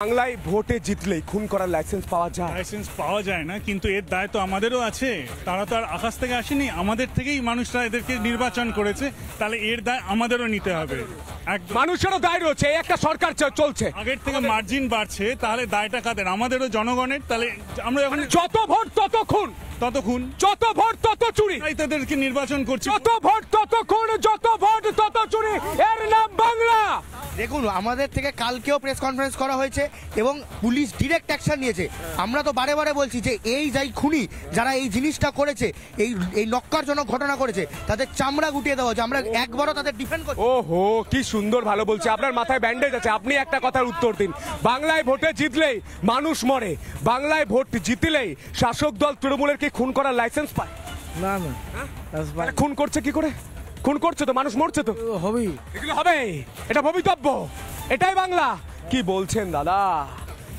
বাংলায় ভোটে জিতলেই খুন করার লাইসেন্স পাওয়া যায়? লাইসেন্স পাওয়া যায় না, কিন্তু এর দায় তো আমাদেরও আছে। তারা তো আর আকাশ থেকে আসেনি, আমাদের থেকেই মানুষরা এদেরকে নির্বাচন করেছে, তাহলে এর দায় আমাদেরও নিতে হবে। মানুষেরও দায় রয়েছে, একটা সরকার চলছে, আগের থেকে মার্জিন বাড়ছে, তাহলে দায়টা কাদের? আমাদেরও, জনগণের। তাহলে আমরা যখন যত ভোট তত খুন, যত ভোট তত চুরি, তাদেরকে নির্বাচন করছে। যত ভোট তত খুন, যত ভোট তত চুরি, এর নাম বাংলা। দেখুন, আমাদের থেকে কালকেও প্রেস কনফারেন্স করা হয়েছে এবং পুলিশ ডিরেক্ট অ্যাকশন নিয়েছে। আমরা তো বারে বারে বলছি যে এই যাই খুনি যারা এই জিনিসটা করেছে, এই নক্কারজনক ঘটনা করেছে, তাদের চামড়া গুটিয়ে দেওয়া হচ্ছে। আমরা একবারও তাদের ডিফেন্ড করছি। ওহো, কি সুন্দর, ভালো বলছে। আপনার মাথায় ব্যান্ডেজ আছে, আপনি একটা কথার উত্তর দিন। বাংলায় ভোটে জিতলেই মানুষ মরে, বাংলায় ভোট জিতলেই শাসক দল তৃণমূলের কি খুন করার লাইসেন্স পায়? না না, খুন করছে কি করে? খুন করছে তো, মানুষ মরছে তো, হবেই, এগুলো হবে, এটা ভবিতব্য, এটাই বাংলা। কি বলছেন দাদা?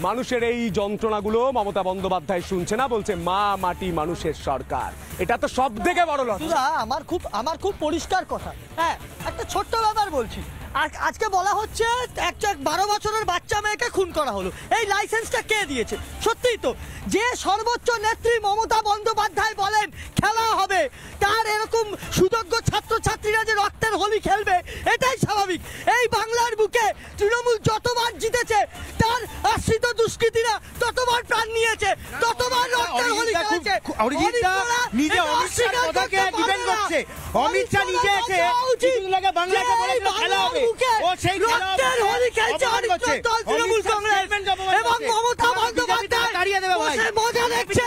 মানুষের এই যন্ত্রণাগুলো মমতা বন্দ্যোপাধ্যায় শুনছে না, বলছে মা মাটি মানুষের সরকার। এটা তো সব থেকে বড় লজ্জা। আমার খুব পরিষ্কার কথা। হ্যাঁ, একটা ছোট্ট ব্যাপার বলছি। আজকে বলা হচ্ছে একটা 12 বছরের বাচ্চা মেয়েকে খুন করা হলো। এই লাইসেন্সটা কে দিয়েছে? সত্যিই তো, যে সর্বোচ্চ নেত্রী মমতা বন্দ্যোপাধ্যায় বলেন খেলা হবে, তার এরকম সুযোগ্য ছাত্রছাত্রীরা যে রক্তের হোলি খেলবে, এটাই স্বাভাবিক। এই বাংলার বুকে তৃণমূল যতবার জিতেছে, তার আশ্রিত দুষ্কৃতীরা ততবার প্রাণ নিয়েছে, ততবার রক্তের হোলি খেলেছে। নিজে অমিত শাহর কথাকে ডিফেন্ড করছে। অমিত শাহ নিজে এসে কিছুদিন আগে বাংলাকে বলেছিল খেলা হবে, ও সেই রক্তের হোলি খেলছে তৃণমূল কংগ্রেস এবং মমতা বন্দ্যোপাধ্যায় দাঁড়িয়ে দেবে ভাই, মজা দেখছে।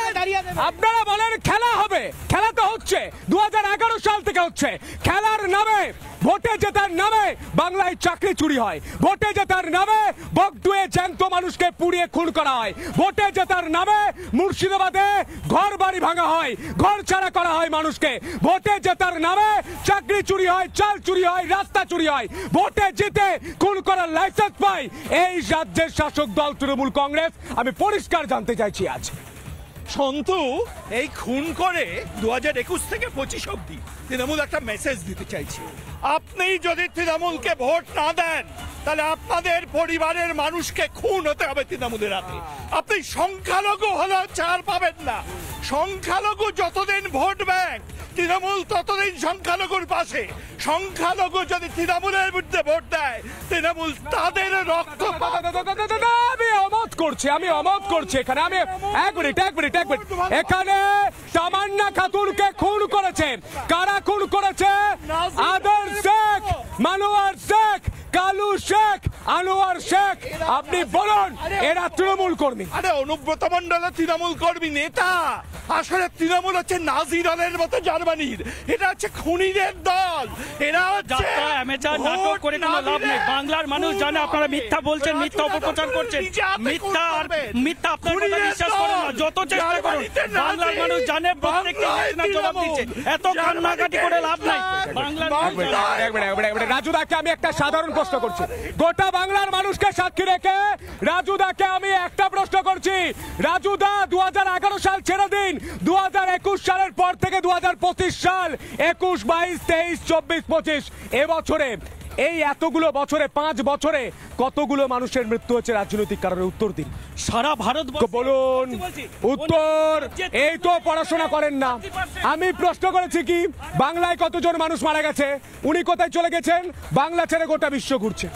আপনারা বলেন খেলা হবে, খেলা তো হচ্ছে 2011 সাল থেকে হচ্ছে। খেলার নামে, ভোটে জেতার নামে বাংলায় চাকরি চুরি হয়, ভোটে জেতার নামে বগডুয়ে জ্যান্ত মানুষকে পুড়িয়ে খুন করা হয়, ভোটে জেতার নামে মুর্শিদাবাদে ঘর বাড়ি ভাঙা হয়, ঘর ছাড়া করা হয় মানুষকে, ভোটে জেতার নামে চাকরি চুরি হয়, চাল চুরি হয়, রাস্তা চুরি হয়, ভোটে জিতে খুন করার লাইসেন্স পায় এই রাজ্যের শাসক দল তৃণমূল কংগ্রেস। আমি পরিষ্কার জানতে চাইছি আজ সন্তু এই খুন করে 2021 থেকে 25 অব্দি তৃণমূল একটা মেসেজ দিতে চাইছে। আপনি যদি তৃণমূলকে ভোট না দেন, তাহলে আপনাদের পরিবারের মানুষকে খুন হতে হবে তৃণমূলের হাতে। আপনি সংখ্যালঘু হলেও ছাড় পাবেন না। সংখ্যালঘু যতদিন ভোট ব্যাংক, তৃণমূল ততদিন সংখ্যালঘুর পাশে। সংখ্যালঘু যদি তৃণমূলের বিরুদ্ধে ভোট দেয়, তৃণমূল তাদের রক্ত। আমি অমত করছি এখানে। আমি এক মিনিট এখানে তামান্না খাতুনকে খুন করেছে। কারা খুন করেছে? আদর শেখ, মানুয়ার শেখ, কালু শেখ, আনোয়ার শেখ। আপনি বলুন, এরা তৃণমূল কর্মী? আরে অনুব্রত মণ্ডল তৃণমূল কর্মী নেতা। আসলে তৃণমূল হচ্ছে নাজি দলের মতো জার্মানির, এটা হচ্ছে খুনিদের দল। এরা নাটক করে কোনো লাভ নেই। বাংলার মানুষ জানে আপনারা মিথ্যা বলছেন, মিথ্যা অপপ্রচার করছেন, মিথ্যা আপনার কথা বিশ্বাস করেন না, যত চেষ্টা করুন। বাংলার মানুষ জানে প্রত্যেকটা জবাব দিচ্ছে, এত কান্নাকাটি করে লাভ নাই। রাজুদাকে আমি একটা সাধারণ প্রশ্ন করছি, গোটা বাংলার মানুষকে সাক্ষী রেখে রাজুদাকে আমি একটা প্রশ্ন করছি। রাজুদা 2011 সাল ছেড়ে দিন, 2021 সালের পর থেকে 2025 সাল, 21, 22, 23, 24, 25 এবছরে, এই এতগুলো বছরে, 5 বছরে কতগুলো মানুষের মৃত্যু হচ্ছে রাজনৈতিক কারণে? উত্তর দিন। সারা ভারত বলুন উত্তর। এই তো পড়াশোনা করেন না। আমি প্রশ্ন করেছি কি, বাংলায় কতজন মানুষ মারা গেছে? উনি কোথায় চলে গেছেন? বাংলা ছেড়ে গোটা বিশ্ব ঘুরছে।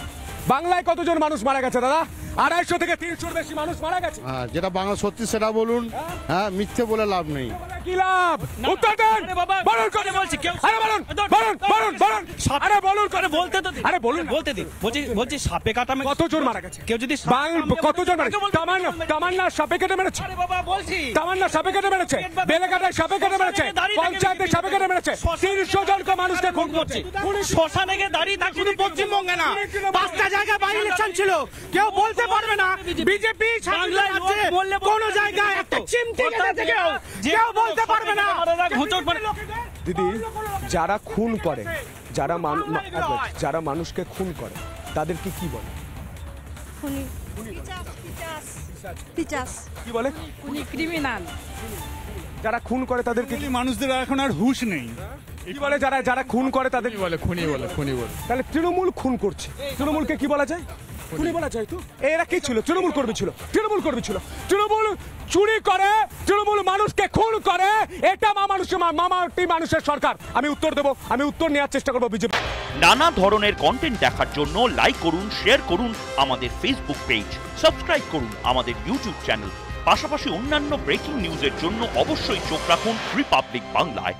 বাংলায় কতজন মানুষ মারা গেছে দাদা? 250 থেকে 300 বেশি মানুষ মারা গেছে। যেটা বাংলা সত্যি সেটা বলুন। হ্যাঁ, মিথ্যে বলে লাভ নেই। কি লাভ? উত্তর দেন। বলুন করে বলছি কেউ। আরে বলুন বলুন। আরে বলুন করে বলতে তো। আরে বলুন, বলতে দিন। বলছি সাপে কাটা কতজন মারা গেছে? কেউ যদি কতজন মারা গেছে? তামান্না সাপে কেটে মেরেছে। আরে বাবা বলছি, তামান্না সাপে কেটে মেরেছে, বেলেঘাটায় সাপে কেটে মেরেছে, পঞ্চায়েতে সাপে কেটে মেরেছে, 300 জনকে মানুষকে খুন করছে। শ্মশানে গিয়ে দাঁড়িয়ে থাকুন। শুধু পশ্চিমবঙ্গে না, 5টা জায়গায় বাই ইলেকশন ছিল। কেউ বলতে পারবে না বিজেপি কোন জায়গায় একটা চিমটি গেছে, কেউ বলতে পারবে না। দিদি, যারা খুন করে, যারা মানুষকে খুন করে, তাদেরকে কি বলে? কি বলে? ক্রিমিনাল। যারা খুন করে তাদেরকে কি? মানুষদের এখন আর হুঁশ নেই। কি বলে? যারা খুন করে তাদের বলে খুনি বলে। তাহলে তৃণমূল খুন করছে, তৃণমূলকে কি বলা যায়? খুনি বলা যায় তো? এরা কি ছিল? তৃণমূল কর্মী ছিল, তৃণমূল কর্মী ছিল। তৃণমূল চুরি করে, তৃণমূল মানুষকে খুন করে, এটা মামাটি মানুষের সরকার। আমি উত্তর দেবো, আমি উত্তর নেওয়ার চেষ্টা করবো বিজেপি। নানা ধরনের কন্টেন্ট দেখার জন্য লাইক করুন, শেয়ার করুন আমাদের ফেসবুক পেজ, সাবস্ক্রাইব করুন আমাদের ইউটিউব চ্যানেল। পাশাপাশি অন্যান্য ব্রেকিং নিউজের জন্য অবশ্যই চোখ রাখুন রিপাবলিক বাংলায়।